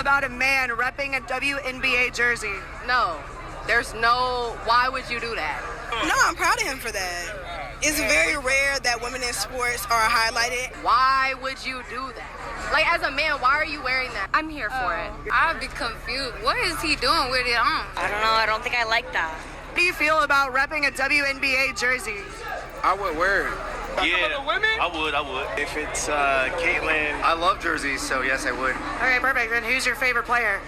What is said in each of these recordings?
about a man repping a WNBA jersey? No. There's no, why would you do that? No, I'm proud of him for that. It's very rare that women in sports are highlighted. Why would you do that? Like, as a man, why are you wearing that? I'm here for it. I'd be confused. What is he doing with it on? I don't know. I don't think I like that. How do you feel about repping a WNBA jersey? I would wear it. Yeah, I would. If it's Caitlyn, I love jerseys, so yes, I would. Okay, perfect. Then who's your favorite player?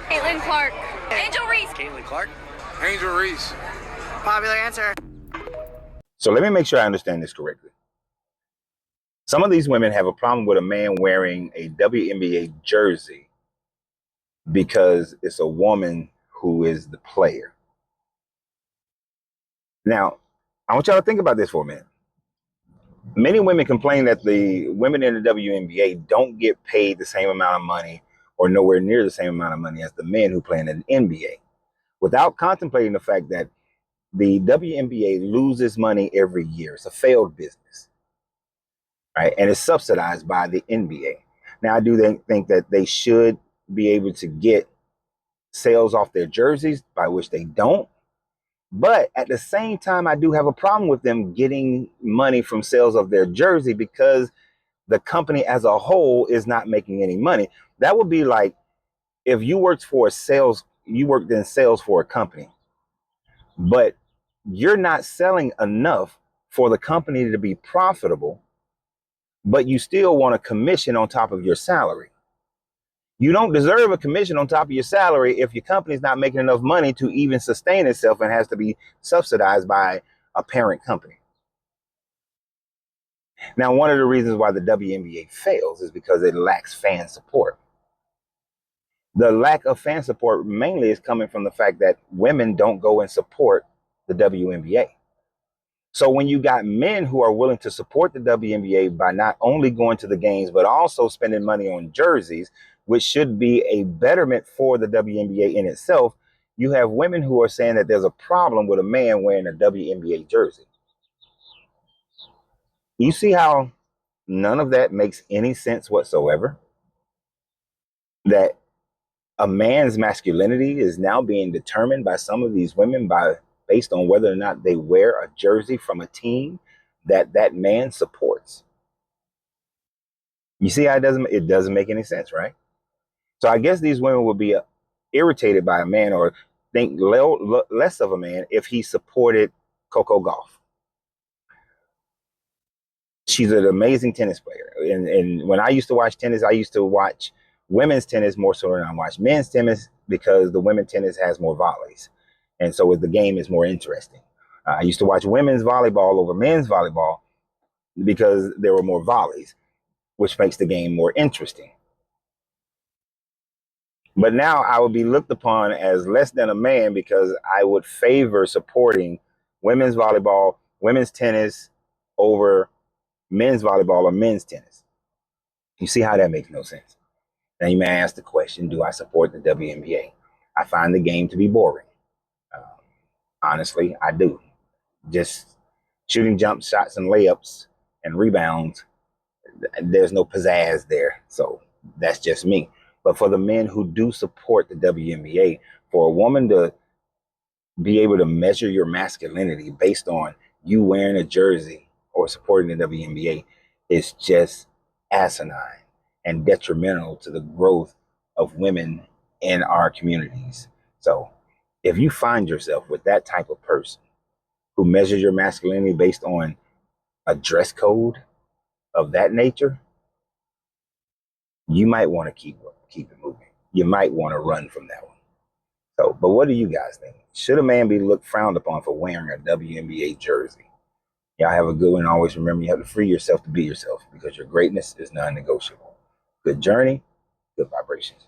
Caitlin Clark. Angel Reese. Caitlin Clark? Angel Reese. Popular answer. So let me make sure I understand this correctly. Some of these women have a problem with a man wearing a WNBA jersey because it's a woman who is the player. Now, I want y'all to think about this for a minute. Many women complain that the women in the WNBA don't get paid the same amount of money or nowhere near the same amount of money as the men who play in the NBA, without contemplating the fact that the WNBA loses money every year. It's a failed business, right? And it's subsidized by the NBA. Now, I do think that they should be able to get sales off their jerseys, by which they don't. But at the same time, I do have a problem with them getting money from sales of their jersey because the company as a whole is not making any money. That would be like if you worked in sales for a company, but you're not selling enough for the company to be profitable, but you still want a commission on top of your salary. You don't deserve a commission on top of your salary if your company's not making enough money to even sustain itself and has to be subsidized by a parent company. Now, one of the reasons why the WNBA fails is because it lacks fan support. The lack of fan support mainly is coming from the fact that women don't go and support the WNBA. So when you got men who are willing to support the WNBA by not only going to the games, but also spending money on jerseys, which should be a betterment for the WNBA in itself, you have women who are saying that there's a problem with a man wearing a WNBA jersey. You see how none of that makes any sense whatsoever? That a man's masculinity is now being determined by some of these women based on whether or not they wear a jersey from a team that man supports. You see how it doesn't make any sense, right? So I guess these women would be irritated by a man or think less of a man if he supported Coco Gauff. She's an amazing tennis player. And when I used to watch tennis, I used to watch women's tennis more so than I watch men's tennis because the women's tennis has more volleys. And so the game is more interesting. I used to watch women's volleyball over men's volleyball because there were more volleys, which makes the game more interesting. But now I would be looked upon as less than a man because I would favor supporting women's volleyball, women's tennis over men's volleyball or men's tennis. You see how that makes no sense. Now you may ask the question, do I support the WNBA? I find the game to be boring. Honestly, I do. Just shooting jump shots and layups and rebounds, there's no pizzazz there. So that's just me. But for the men who do support the WNBA, for a woman to be able to measure your masculinity based on you wearing a jersey or supporting the WNBA is just asinine and detrimental to the growth of women in our communities. So if you find yourself with that type of person who measures your masculinity based on a dress code of that nature, you might want to keep it moving. You might want to run from that one. So, but what do you guys think? Should a man be frowned upon for wearing a WNBA jersey? Y'all have a good one. Always remember, you have to free yourself to be yourself because your greatness is non-negotiable. Good journey, good vibrations.